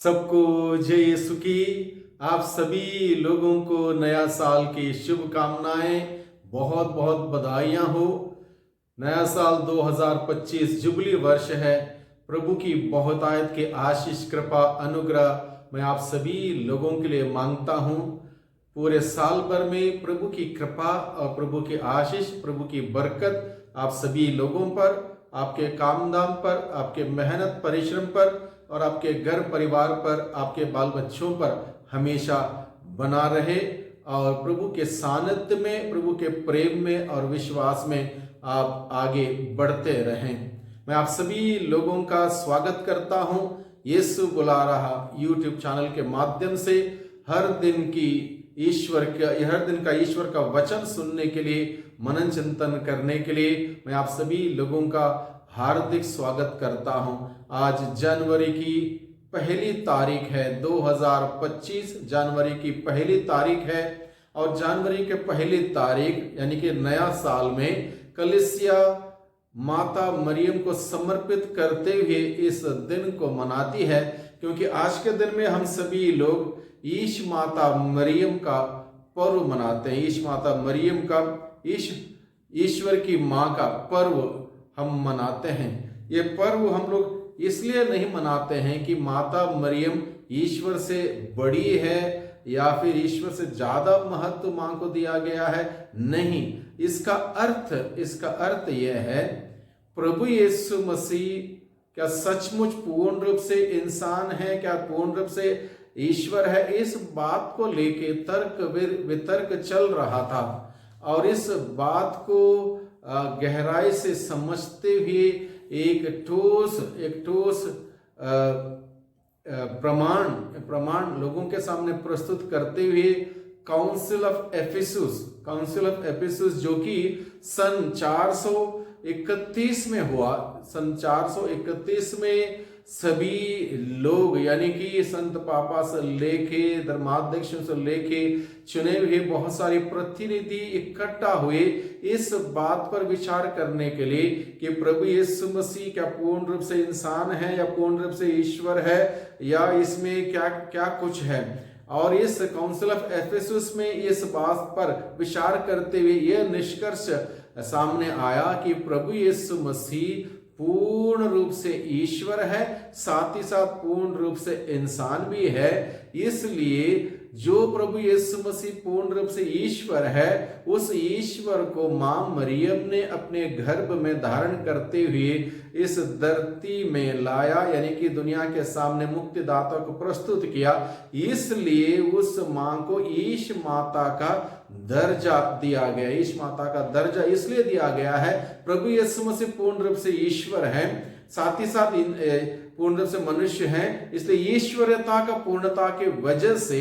सबको जय यीशु की। आप सभी लोगों को नया साल की शुभकामनाएं, बहुत बहुत बधाइयां हो। नया साल 2025 जुबली वर्ष है। प्रभु की बहुतायत के आशीष, कृपा, अनुग्रह मैं आप सभी लोगों के लिए मांगता हूं। पूरे साल भर में प्रभु की कृपा और प्रभु की आशीष, प्रभु की बरकत आप सभी लोगों पर, आपके काम धाम पर, आपके मेहनत परिश्रम पर और आपके घर परिवार पर, आपके बाल बच्चों पर हमेशा बना रहे और प्रभु के सानिध्य में, प्रभु के प्रेम में और विश्वास में आप आगे बढ़ते रहें। मैं आप सभी लोगों का स्वागत करता हूं यीशु बुला रहा यूट्यूब चैनल के माध्यम से। हर दिन का ईश्वर का वचन सुनने के लिए, मनन चिंतन करने के लिए मैं आप सभी लोगों का हार्दिक स्वागत करता हूं। आज जनवरी की पहली तारीख है, 2025 जनवरी की पहली तारीख है और जनवरी के पहली तारीख यानी कि नया साल में कलीसिया माता मरियम को समर्पित करते हुए इस दिन को मनाती है, क्योंकि आज के दिन में हम सभी लोग ईश माता मरियम का पर्व मनाते हैं। ईश माता मरियम का, ईश्वर की माँ का पर्व हम मनाते हैं। ये पर्व हम लोग इसलिए नहीं मनाते हैं कि माता मरियम ईश्वर से बड़ी है या फिर ईश्वर से ज्यादा महत्व मां को दिया गया है। नहीं, इसका अर्थ यह है, प्रभु यीशु मसीह क्या सचमुच पूर्ण रूप से इंसान है, क्या पूर्ण रूप से ईश्वर है, इस बात को लेके तर्क वितर्क चल रहा था। और इस बात को गहराई से समझते हुए एक ठोस प्रमाण लोगों के सामने प्रस्तुत करते हुए काउंसिल ऑफ एफिसुस जो कि सन 431 में हुआ। सन 431 में सभी लोग यानी कि संत पापा से लेके धर्माध्यक्षों से लेके चुने हुए बहुत सारे प्रतिनिधि इकट्ठा हुए इस बात पर विचार करने के लिए कि प्रभु यीशु मसीह क्या पूर्ण रूप से इंसान है या पूर्ण रूप से ईश्वर है, या इसमें क्या क्या कुछ है। और इस काउंसिल ऑफ एफिसुस में इस बात पर विचार करते हुए यह निष्कर्ष सामने आया कि प्रभु यीशु मसीह पूर्ण रूप से ईश्वर है, साथ ही साथ पूर्ण रूप से इंसान भी है। इसलिए जो प्रभु यीशु मसीह पूर्ण रूप से ईश्वर है, उस ईश्वर को मां मरियम ने अपने गर्भ में धारण करते हुए इस धरती में लाया, यानी कि दुनिया के सामने मुक्तिदाता को प्रस्तुत किया। इसलिए उस मां को ईश माता का दर्जा दिया गया। ईश माता का दर्जा इसलिए दिया गया है, प्रभु यीशु मसीह पूर्ण रूप से ईश्वर है, साथ ही साथ पूर्ण रूप से मनुष्य हैं। इसलिए ईश्वरता का पूर्णता के वजह से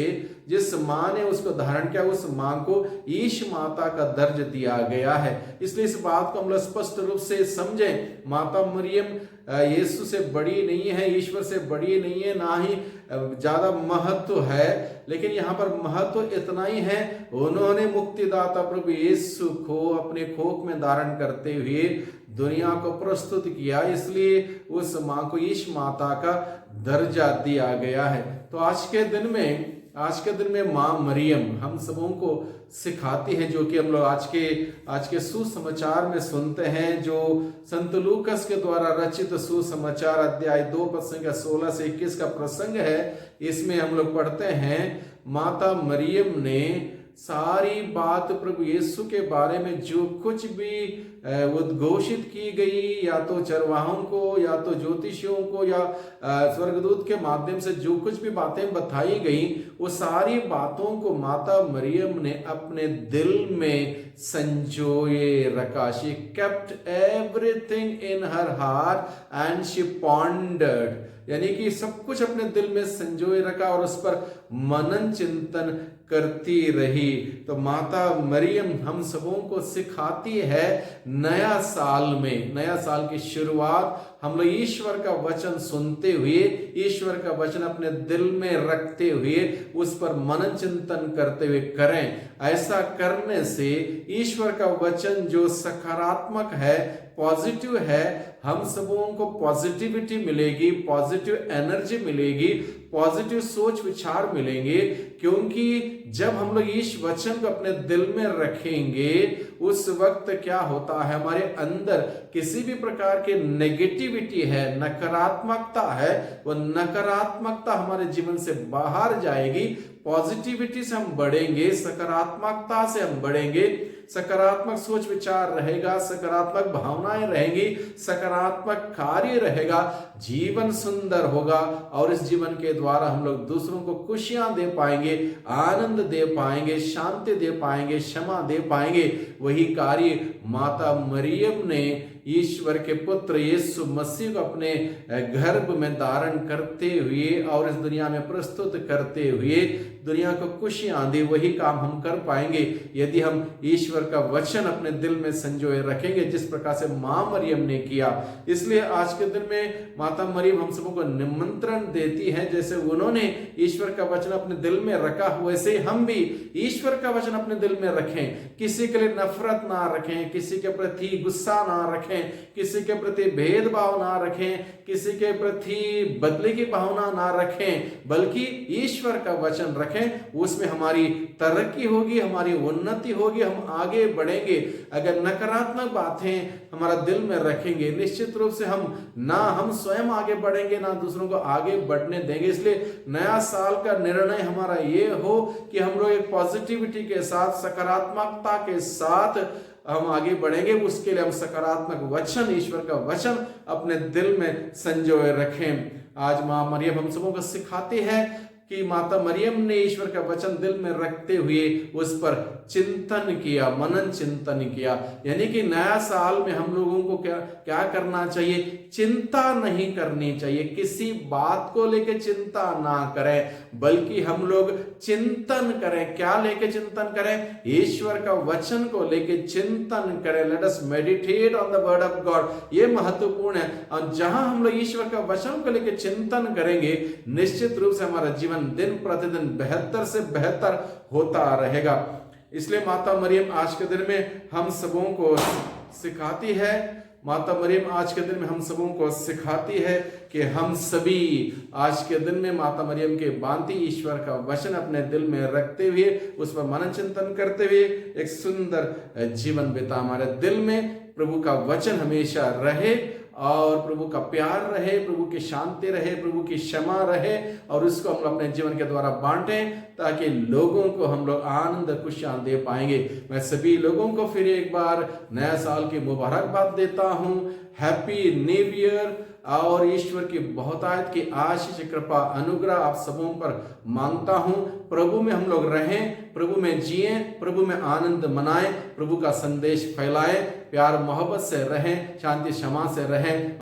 जिस मां ने उसको धारण किया, उस मां को ईश माता का दर्ज दिया गया है। इसलिए इस बात को हम लोग स्पष्ट रूप से समझें, माता मरियम यीशु से बड़ी नहीं है, ईश्वर से बड़ी नहीं है, ना ही ज्यादा महत्व है, लेकिन यहाँ पर महत्व इतना ही है, उन्होंने मुक्तिदाता प्रभु यीशु को अपने कोख में धारण करते हुए दुनिया को प्रस्तुत किया। इसलिए उस मां को ईश माता का दर्जा दिया गया है। तो आज के दिन में मां मरियम हम सबों को सिखाती है, जो कि हम लोग आज के सुसमाचार में सुनते हैं, जो संत लूकस के द्वारा रचित सुसमाचार अध्याय 2 पद संख्या 16 से 21 का प्रसंग है। इसमें हम लोग पढ़ते हैं, माता मरियम ने सारी बात प्रभु यीशु के बारे में जो कुछ भी उद्घोषित की गई, या तो चरवाहों को, या तो ज्योतिषियों को, या स्वर्गदूत के माध्यम से जो कुछ भी बातें बताई गई, वो सारी बातों को माता मरियम ने अपने दिल में संजोए रखा। She kept everything in her heart and she pondered, यानी कि सब कुछ अपने दिल में संजोए रखा और उस पर मनन चिंतन करती रही। तो माता मरियम हम सबों को सिखाती है, नया साल की शुरुआत हम लोग ईश्वर का वचन सुनते हुए, ईश्वर का वचन अपने दिल में रखते हुए, उस पर मनन चिंतन करते हुए करें। ऐसा करने से ईश्वर का वचन जो सकारात्मक है, पॉजिटिव है, हम सबों को पॉजिटिविटी मिलेगी, पॉजिटिव एनर्जी मिलेगी, पॉजिटिव सोच विचार मिलेंगे, क्योंकि जब हम लोग इस वचन को अपने दिल में रखेंगे उस वक्त क्या होता है, हमारे अंदर किसी भी प्रकार के नेगेटिविटी है, नकारात्मकता है, वो नकारात्मकता हमारे जीवन से बाहर जाएगी। पॉजिटिविटी से हम बढ़ेंगे, सकारात्मकता से हम बढ़ेंगे, सकारात्मक सोच विचार रहेगा, सकारात्मक भावनाएं रहेंगी, सकारात्मक कार्य रहेगा, जीवन सुंदर होगा और इस जीवन के द्वारा हम लोग दूसरों को खुशियां दे पाएंगे, आनंद दे पाएंगे, शांति दे पाएंगे, क्षमा दे पाएंगे। वही कार्य माता मरियम ने ईश्वर के पुत्र यीशु मसीह को अपने गर्भ में धारण करते हुए और इस दुनिया में प्रस्तुत करते हुए दुनिया को खुशियां दी। वही काम हम कर पाएंगे यदि हम ईश्वर का वचन अपने दिल में संजोए रखेंगे, जिस प्रकार से मां मरियम ने किया। इसलिए आज के दिन में माता मरियम हम सबों को निमंत्रण देती है, जैसे उन्होंने ईश्वर का वचन अपने दिल में रखा वैसे हम भी ईश्वर का वचन अपने दिल में रखें। किसी के लिए नफरत ना रखें, किसी के प्रति गुस्सा ना रखें, किसी के प्रति भेदभाव ना रखें, किसी के प्रति बदले की भावना ना रखें, बल्कि ईश्वर का वचन रखें। उसमें हमारी तरक्की होगी, हमारी उन्नति होगी, हम आगे बढ़ेंगे। अगर नकारात्मक बातें हमारा दिल में रखेंगे, निश्चित रूप से हम स्वयं आगे बढ़ेंगे, ना दूसरों को आगे बढ़ने देंगे। इसलिए नया साल का निर्णय हमारा ये हो कि हम लोग एक पॉजिटिविटी के साथ, सकारात्मकता के साथ हम आगे बढ़ेंगे। उसके लिए हम सकारात्मक वचन, ईश्वर का वचन अपने दिल में संजोए रखें। आज मां मरियम हम सबों को सिखाती है कि माता मरियम ने ईश्वर का वचन दिल में रखते हुए उस पर चिंतन किया, मनन चिंतन किया। यानी कि नया साल में हम लोगों को क्या करना चाहिए? चिंता नहीं करनी चाहिए, किसी बात को लेके चिंता ना करें, बल्कि हम लोग चिंतन करें। क्या लेके चिंतन करें? ईश्वर का वचन को लेके चिंतन करें। Let us meditate on the word of God. ये महत्वपूर्ण है। और जहां हम लोग ईश्वर का वचन को लेके चिंतन करेंगे, निश्चित रूप से हमारा जीवन दिन प्रतिदिन बेहतर से बेहतर होता रहेगा। इसलिए माता मरियम आज के दिन में हम सबों को सिखाती है, माता मरियम आज के दिन में हम सबों को सिखाती है कि हम सभी आज के दिन में माता मरियम के भांति ईश्वर का वचन अपने दिल में रखते हुए, उस पर मनन चिंतन करते हुए एक सुंदर जीवन बिता। हमारे दिल में प्रभु का वचन हमेशा रहे और प्रभु का प्यार रहे, प्रभु की शांति रहे, प्रभु की क्षमा रहे, और उसको हम अपने जीवन के द्वारा बांटें, ताकि लोगों को हम लोग आनंद खुशियां दे पाएंगे। मैं सभी लोगों को फिर एक बार नया साल की मुबारकबाद देता हूं। Happy new year. और ईश्वर की बहुतायत की आशीष, कृपा, अनुग्रह आप सबों पर मांगता हूं। प्रभु में हम लोग रहें, प्रभु में जिएं, प्रभु में आनंद मनाएं, प्रभु का संदेश फैलाएं, प्यार मोहब्बत से रहें, शांति क्षमा से रहें।